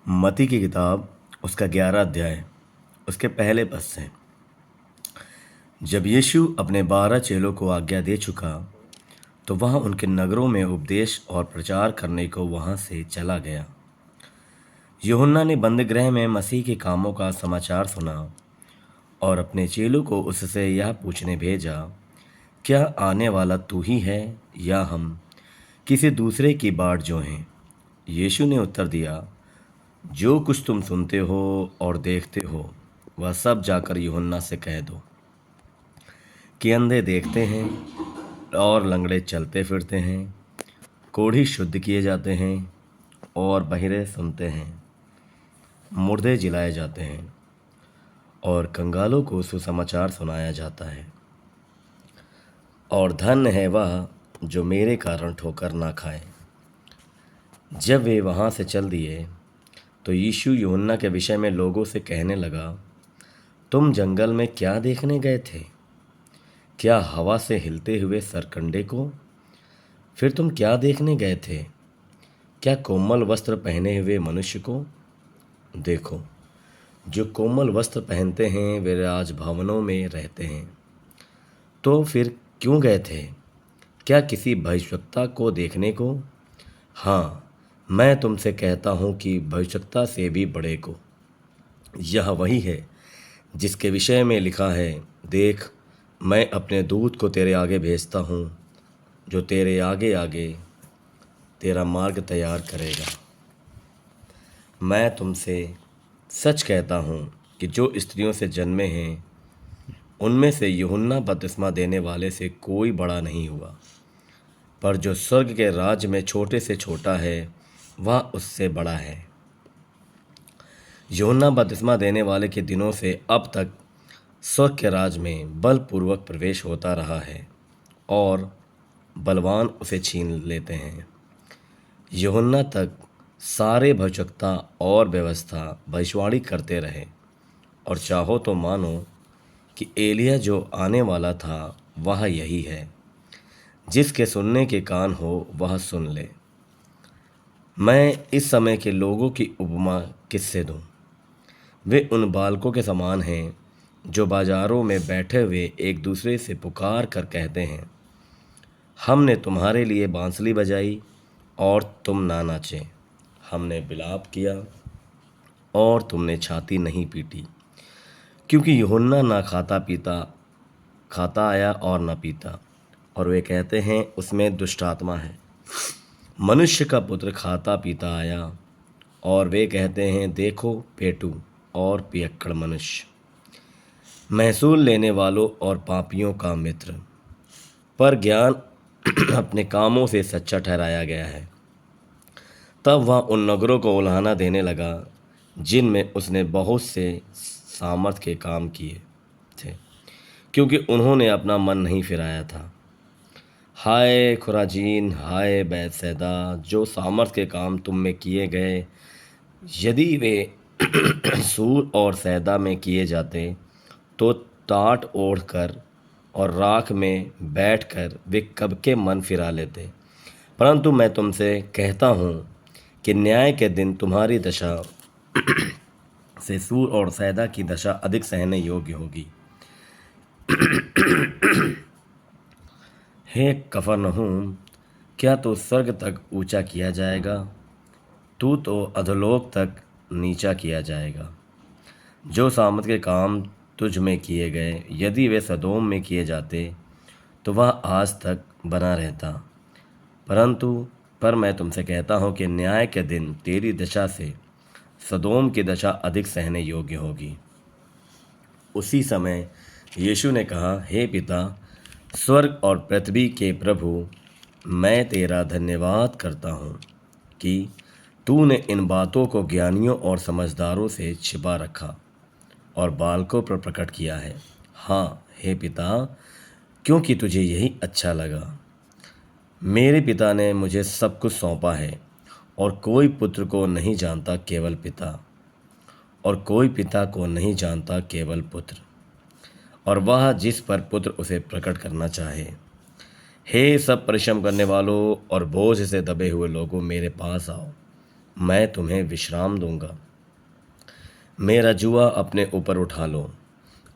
मती की किताब उसका 11 अध्याय उसके पहले पद से। जब यीशु अपने 12 चेलों को आज्ञा दे चुका तो वह उनके नगरों में उपदेश और प्रचार करने को वहां से चला गया। यूहन्ना ने बंदीगृह में मसीह के कामों का समाचार सुना और अपने चेलों को उससे यह पूछने भेजा, क्या आने वाला तू ही है या हम किसी दूसरे की बाट जोहें? यीशु ने उत्तर दिया, जो कुछ तुम सुनते हो और देखते हो वह सब जाकर यूहन्ना से कह दो कि अंधे देखते हैं और लंगड़े चलते फिरते हैं, कोढ़ी शुद्ध किए जाते हैं और बहिरे सुनते हैं, मुर्दे जिलाए जाते हैं और कंगालों को सुसमाचार सुनाया जाता है। और धन्य है वह जो मेरे कारण ठोकर ना खाए। जब वे वहाँ से चल दिए तो यीशु यूहन्ना के विषय में लोगों से कहने लगा, तुम जंगल में क्या देखने गए थे? क्या हवा से हिलते हुए सरकंडे को? फिर तुम क्या देखने गए थे? क्या कोमल वस्त्र पहने हुए मनुष्य को? देखो, जो कोमल वस्त्र पहनते हैं वे राजभवनों में रहते हैं। तो फिर क्यों गए थे? क्या किसी भविष्यवक्ता को देखने को? हाँ, मैं तुमसे कहता हूँ कि भविष्यवक्ता से भी बड़े को। यह वही है जिसके विषय में लिखा है, देख, मैं अपने दूत को तेरे आगे भेजता हूँ, जो तेरे आगे आगे तेरा मार्ग तैयार करेगा। मैं तुमसे सच कहता हूँ कि जो स्त्रियों से जन्मे हैं उनमें से यूहन्ना बपतिस्मा देने वाले से कोई बड़ा नहीं हुआ, पर जो स्वर्ग के राज्य में छोटे से छोटा है वह उससे बड़ा है। यूहन्ना बपतिस्मा देने वाले के दिनों से अब तक स्वर्ग के राज में बलपूर्वक प्रवेश होता रहा है और बलवान उसे छीन लेते हैं। यूहन्ना तक सारे भविष्यवक्ता और व्यवस्था भविष्यवाणी करते रहे, और चाहो तो मानो कि एलिया जो आने वाला था वह यही है। जिसके सुनने के कान हो वह सुन ले। मैं इस समय के लोगों की उपमा किससे दूं? वे उन बालकों के समान हैं जो बाजारों में बैठे हुए एक दूसरे से पुकार कर कहते हैं, हमने तुम्हारे लिए बांसुरी बजाई और तुम ना नाचे, हमने विलाप किया और तुमने छाती नहीं पीटी। क्योंकि यूहन्ना ना खाता आया और न पीता, और वे कहते हैं उसमें दुष्ट आत्मा है। मनुष्य का पुत्र खाता पीता आया, और वे कहते हैं, देखो पेटू और पियक्कड़ मनुष्य, महसूल लेने वालों और पापियों का मित्र। पर ज्ञान अपने कामों से सच्चा ठहराया गया है। तब वह उन नगरों को उलाहना देने लगा जिनमें उसने बहुत से सामर्थ के काम किए थे, क्योंकि उन्होंने अपना मन नहीं फिराया था। हाय खुराजीन, हाय बैतसैदा, जो सामर्थ के काम तुम में किए गए, यदि वे सूर और सैदा में किए जाते तो टाट ओढ़कर और राख में बैठकर वे कब के मन फिरा लेते। परंतु मैं तुमसे कहता हूँ कि न्याय के दिन तुम्हारी दशा से सूर और सैदा की दशा अधिक सहने योग्य होगी। हे कफरनहूम, क्या तो स्वर्ग तक ऊंचा किया जाएगा? तू तो अधोलोक तक नीचा किया जाएगा। जो सामर्थ के काम तुझ में किए गए, यदि वे सदोम में किए जाते तो वह आज तक बना रहता। पर मैं तुमसे कहता हूँ कि न्याय के दिन तेरी दशा से सदोम की दशा अधिक सहने योग्य होगी। उसी समय यीशु ने कहा, हे पिता, स्वर्ग और पृथ्वी के प्रभु, मैं तेरा धन्यवाद करता हूँ कि तूने इन बातों को ज्ञानियों और समझदारों से छिपा रखा और बालकों पर प्रकट किया है। हाँ हे पिता, क्योंकि तुझे यही अच्छा लगा। मेरे पिता ने मुझे सब कुछ सौंपा है, और कोई पुत्र को नहीं जानता केवल पिता, और कोई पिता को नहीं जानता केवल पुत्र, और वह जिस पर पुत्र उसे प्रकट करना चाहे। हे सब परिश्रम करने वालों और बोझ से दबे हुए लोगों, मेरे पास आओ, मैं तुम्हें विश्राम दूंगा। मेरा जुआ अपने ऊपर उठा लो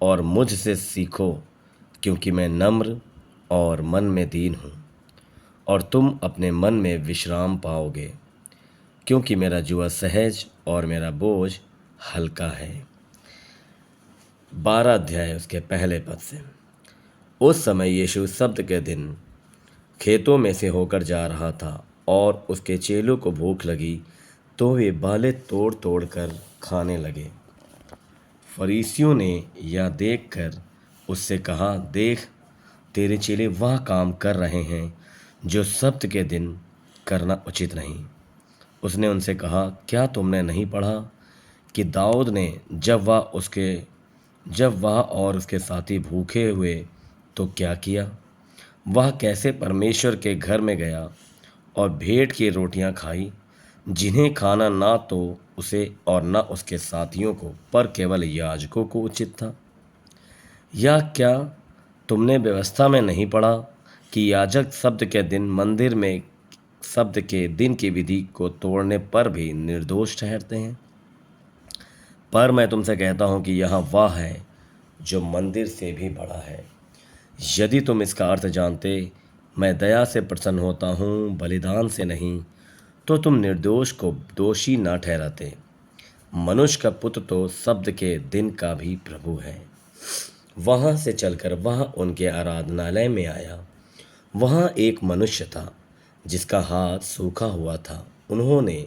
और मुझसे सीखो, क्योंकि मैं नम्र और मन में दीन हूँ, और तुम अपने मन में विश्राम पाओगे, क्योंकि मेरा जुआ सहज और मेरा बोझ हल्का है। 12 अध्याय उसके पहले पद से। उस समय यीशु सब्त के दिन खेतों में से होकर जा रहा था, और उसके चेलों को भूख लगी तो वे बालें तोड़ तोड़ कर खाने लगे। फरीसियों ने यह देखकर उससे कहा, देख, तेरे चेले वह काम कर रहे हैं जो सब्त के दिन करना उचित नहीं। उसने उनसे कहा, क्या तुमने नहीं पढ़ा कि दाऊद ने जब वह और उसके साथी भूखे हुए तो क्या किया? वह कैसे परमेश्वर के घर में गया और भेंट की रोटियां खाई, जिन्हें खाना ना तो उसे और न उसके साथियों को, पर केवल याजकों को उचित था। या क्या तुमने व्यवस्था में नहीं पढ़ा कि याजक शब्द के दिन मंदिर में शब्द के दिन की विधि को तोड़ने पर भी निर्दोष ठहरते हैं? पर मैं तुमसे कहता हूं कि यह वह है जो मंदिर से भी बड़ा है। यदि तुम इसका अर्थ जानते, मैं दया से प्रसन्न होता हूँ बलिदान से नहीं, तो तुम निर्दोष को दोषी ना ठहराते। मनुष्य का पुत्र तो शब्द के दिन का भी प्रभु है। वहां से चलकर वह उनके आराधनालय में आया। वहां एक मनुष्य था जिसका हाथ सूखा हुआ था। उन्होंने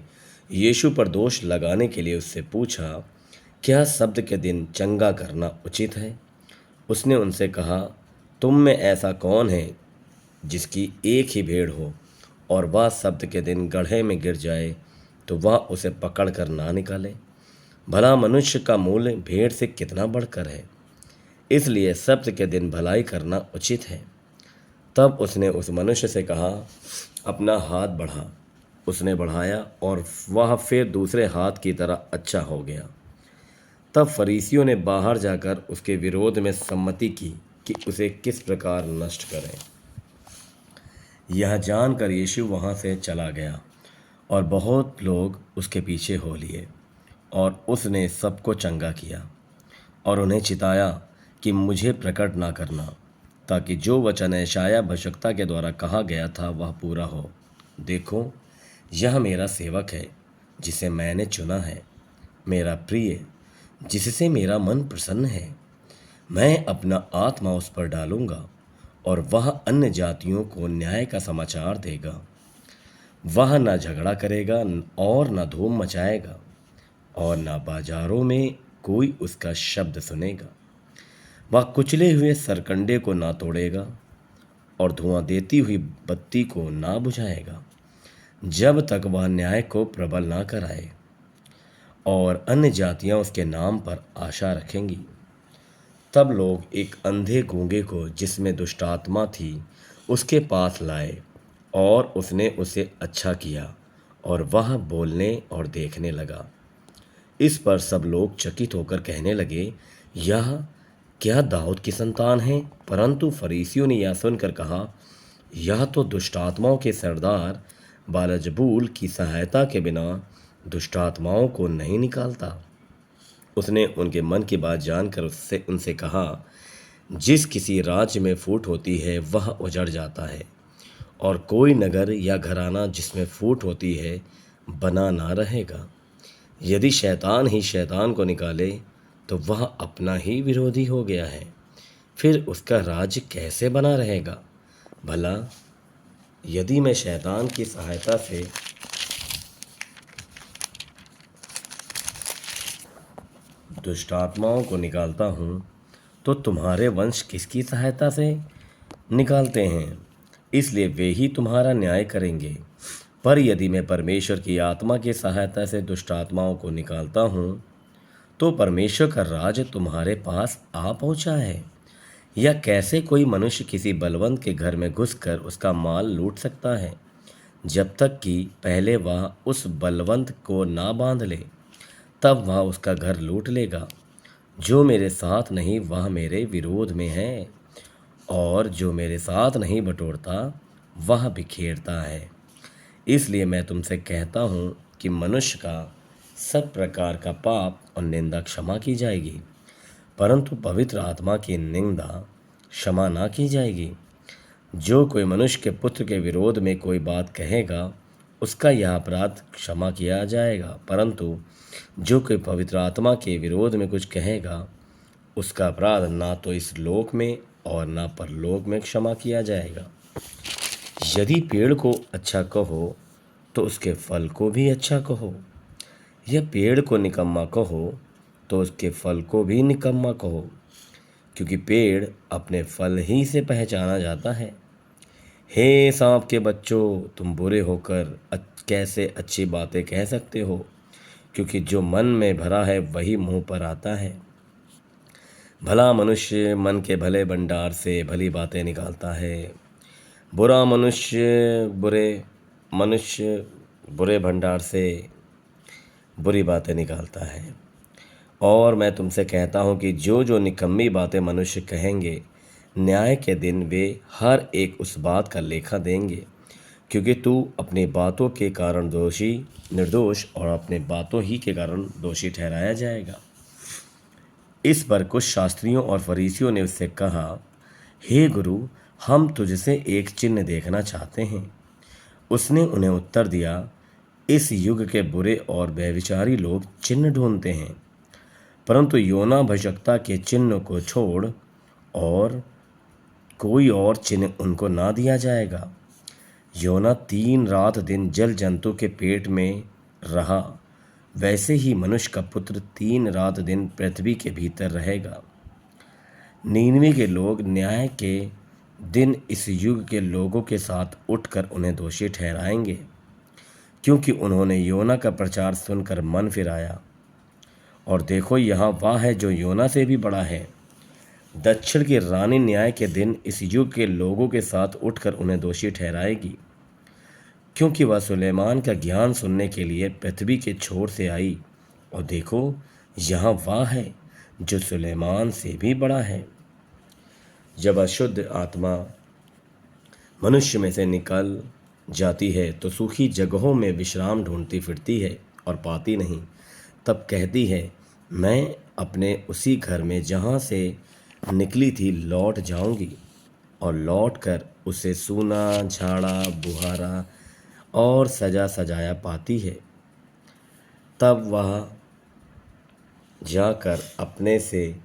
यीशु पर दोष लगाने के लिए उससे पूछा, क्या शब्द के दिन चंगा करना उचित है? उसने उनसे कहा, तुम में ऐसा कौन है जिसकी एक ही भेड़ हो और वह शब्द के दिन गड्ढे में गिर जाए तो वह उसे पकड़ कर ना निकाले? भला मनुष्य का मूल्य भेड़ से कितना बढ़कर है। इसलिए शब्द के दिन भलाई करना उचित है। तब उसने उस मनुष्य से कहा, अपना हाथ बढ़ा। उसने बढ़ाया और वह फिर दूसरे हाथ की तरह अच्छा हो गया। तब फरीसियों ने बाहर जाकर उसके विरोध में सम्मति की कि उसे किस प्रकार नष्ट करें। यह जानकर यीशु वहां से चला गया और बहुत लोग उसके पीछे हो लिए, और उसने सबको चंगा किया और उन्हें चिताया कि मुझे प्रकट ना करना, ताकि जो वचन यशायाह भविष्यद्वक्ता के द्वारा कहा गया था वह पूरा हो। देखो, यह मेरा सेवक है जिसे मैंने चुना है, मेरा प्रिय, जिससे मेरा मन प्रसन्न है। मैं अपना आत्मा उस पर डालूंगा और वह अन्य जातियों को न्याय का समाचार देगा। वह न झगड़ा करेगा और न धूम मचाएगा, और न बाजारों में कोई उसका शब्द सुनेगा। वह कुचले हुए सरकंडे को ना तोड़ेगा और धुआं देती हुई बत्ती को ना बुझाएगा, जब तक वह न्याय को प्रबल ना कराए। और अन्य जातियां उसके नाम पर आशा रखेंगी। तब लोग एक अंधे गूंगे को, जिसमें दुष्टात्मा थी, उसके पास लाए, और उसने उसे अच्छा किया, और वह बोलने और देखने लगा। इस पर सब लोग चकित होकर कहने लगे, यह क्या दाऊद की संतान है? परंतु फरीसियों ने यह सुनकर कहा, यह तो दुष्टात्माओं के सरदार बालजबूल की सहायता के बिना दुष्टात्माओं को नहीं निकालता। उसने उनके मन की बात जानकर उनसे कहा, जिस किसी राज्य में फूट होती है वह उजड़ जाता है, और कोई नगर या घराना जिसमें फूट होती है बना ना रहेगा। यदि शैतान ही शैतान को निकाले तो वह अपना ही विरोधी हो गया है, फिर उसका राज्य कैसे बना रहेगा? भला यदि मैं शैतान की सहायता से दुष्टात्माओं को निकालता हूँ, तो तुम्हारे वंश किसकी सहायता से निकालते हैं? इसलिए वे ही तुम्हारा न्याय करेंगे। पर यदि मैं परमेश्वर की आत्मा की सहायता से दुष्टात्माओं को निकालता हूँ, तो परमेश्वर का राज तुम्हारे पास आ पहुँचा है। या कैसे कोई मनुष्य किसी बलवंत के घर में घुसकर उसका माल लूट सकता है, जब तक कि पहले वह उस बलवंत को ना बांध ले? तब वह उसका घर लूट लेगा। जो मेरे साथ नहीं वह मेरे विरोध में है, और जो मेरे साथ नहीं बटोरता वह बिखेरता है। इसलिए मैं तुमसे कहता हूँ कि मनुष्य का सब प्रकार का पाप और निंदा क्षमा की जाएगी, परंतु पवित्र आत्मा की निंदा क्षमा ना की जाएगी। जो कोई मनुष्य के पुत्र के विरोध में कोई बात कहेगा, उसका यह अपराध क्षमा किया जाएगा, परंतु जो कोई पवित्र आत्मा के विरोध में कुछ कहेगा, उसका अपराध ना तो इस लोक में और ना परलोक में क्षमा किया जाएगा। यदि पेड़ को अच्छा कहो तो उसके फल को भी अच्छा कहो, या पेड़ को निकम्मा कहो तो उसके फल को भी निकम्मा कहो, क्योंकि पेड़ अपने फल ही से पहचाना जाता है। हे सांप के बच्चों, तुम बुरे होकर कैसे अच्छी बातें कह सकते हो? क्योंकि जो मन में भरा है वही मुंह पर आता है। भला मनुष्य मन के भले भंडार से भली बातें निकालता है, बुरा मनुष्य बुरे भंडार से बुरी बातें निकालता है। और मैं तुमसे कहता हूँ कि जो जो निकम्मी बातें मनुष्य कहेंगे, न्याय के दिन वे हर एक उस बात का लेखा देंगे, क्योंकि तू अपनी बातों के कारण निर्दोष और अपने बातों ही के कारण दोषी ठहराया जाएगा। इस पर कुछ शास्त्रियों और फरीसियों ने उससे कहा, हे गुरु, हम तुझसे एक चिन्ह देखना चाहते हैं। उसने उन्हें उत्तर दिया, इस युग के बुरे और व्यभिचारी लोग चिन्ह ढूंढते हैं, परंतु योना भविष्यवक्ता के चिन्ह को छोड़ और कोई और चिन्ह उनको ना दिया जाएगा। योना 3 रात दिन जल जंतु के पेट में रहा, वैसे ही मनुष्य का पुत्र 3 रात दिन पृथ्वी के भीतर रहेगा। नीनवे के लोग न्याय के दिन इस युग के लोगों के साथ उठकर उन्हें दोषी ठहराएंगे, क्योंकि उन्होंने योना का प्रचार सुनकर मन फिराया। और देखो, यहाँ वह है जो योना से भी बड़ा है। दक्षिण की रानी न्याय के दिन इस युग के लोगों के साथ उठकर उन्हें दोषी ठहराएगी, क्योंकि वह सुलेमान का ज्ञान सुनने के लिए पृथ्वी के छोर से आई। और देखो, यहाँ वह है जो सुलेमान से भी बड़ा है। जब अशुद्ध आत्मा मनुष्य में से निकल जाती है तो सूखी जगहों में विश्राम ढूंढती फिरती है और पाती नहीं। तब कहती है, मैं अपने उसी घर में जहाँ से निकली थी लौट जाऊंगी। और लौट कर उसे सूना, झाड़ा बुहारा और सजा सजाया पाती है। तब वह जाकर अपने से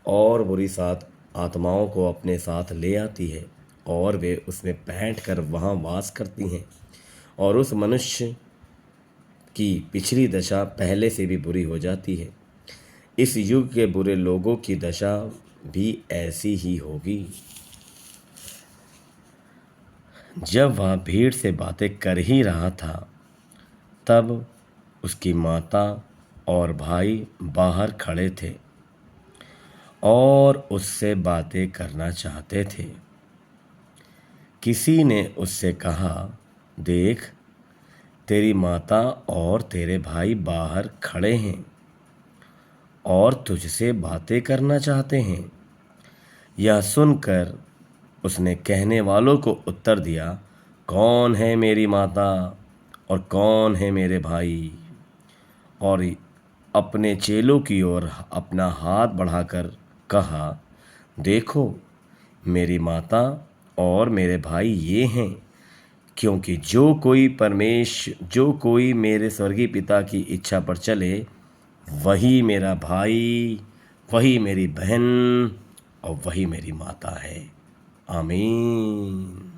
और बुरी 7 आत्माओं को अपने साथ ले आती है, और वे उसमें बैठकर वहाँ वास करती हैं। और उस मनुष्य की पिछली दशा पहले से भी बुरी हो जाती है। इस युग के बुरे लोगों की दशा भी ऐसी ही होगी। जब वह भीड़ से बातें कर ही रहा था, तब उसकी माता और भाई बाहर खड़े थे और उससे बातें करना चाहते थे। किसी ने उससे कहा, देख, तेरी माता और तेरे भाई बाहर खड़े हैं और तुझसे बातें करना चाहते हैं। यह सुनकर उसने कहने वालों को उत्तर दिया, कौन है मेरी माता और कौन है मेरे भाई? और अपने चेलों की ओर अपना हाथ बढ़ाकर कहा, देखो, मेरी माता और मेरे भाई ये हैं। क्योंकि जो कोई मेरे स्वर्गीय पिता की इच्छा पर चले, वही मेरा भाई, वही मेरी बहन और वही मेरी माता है। आमीन।